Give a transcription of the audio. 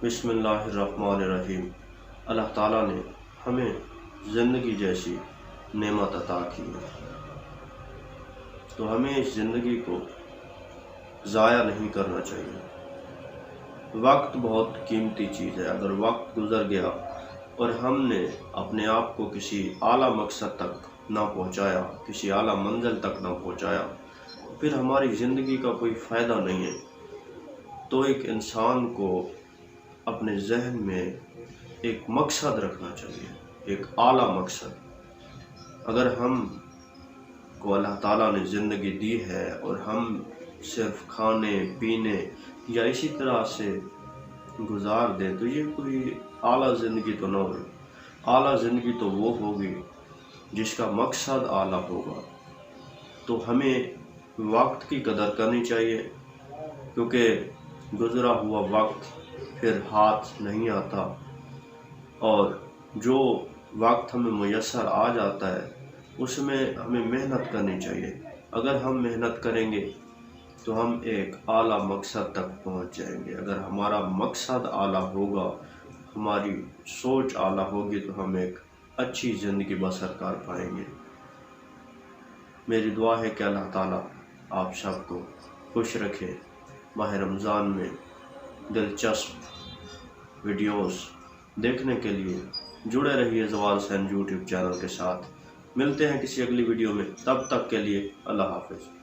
بسم اللہ الرحمن الرحیم۔ اللہ تعالیٰ نے ہمیں زندگی جیسی نعمت عطا کی ہے، تو ہمیں اس زندگی کو ضائع نہیں کرنا چاہیے۔ وقت بہت قیمتی چیز ہے۔ اگر وقت گزر گیا اور ہم نے اپنے آپ کو کسی اعلیٰ مقصد تک نہ پہنچایا، کسی اعلیٰ منزل تک نہ پہنچایا، پھر ہماری زندگی کا کوئی فائدہ نہیں ہے۔ تو ایک انسان کو اپنے ذہن میں ایک مقصد رکھنا چاہیے، ایک اعلیٰ مقصد۔ اگر ہم کو اللہ تعالیٰ نے زندگی دی ہے اور ہم صرف کھانے پینے یا اسی طرح سے گزار دیں تو یہ کوئی اعلیٰ زندگی تو نہ ہوگی۔ اعلیٰ زندگی تو وہ ہوگی جس کا مقصد اعلیٰ ہوگا۔ تو ہمیں وقت کی قدر کرنی چاہیے، کیونکہ گزرا ہوا وقت پھر ہاتھ نہیں آتا، اور جو وقت ہمیں میسر آ جاتا ہے اس میں ہمیں محنت کرنی چاہیے۔ اگر ہم محنت کریں گے تو ہم ایک اعلیٰ مقصد تک پہنچ جائیں گے۔ اگر ہمارا مقصد اعلیٰ ہوگا، ہماری سوچ اعلیٰ ہوگی، تو ہم ایک اچھی زندگی بسر کر پائیں گے۔ میری دعا ہے کہ اللہ تعالیٰ آپ سب کو خوش رکھے۔ ماہ رمضان میں دلچسپ ویڈیوز دیکھنے کے لیے جڑے رہیے زوال سین یوٹیوب چینل کے ساتھ۔ ملتے ہیں کسی اگلی ویڈیو میں، تب تک کے لیے اللہ حافظ۔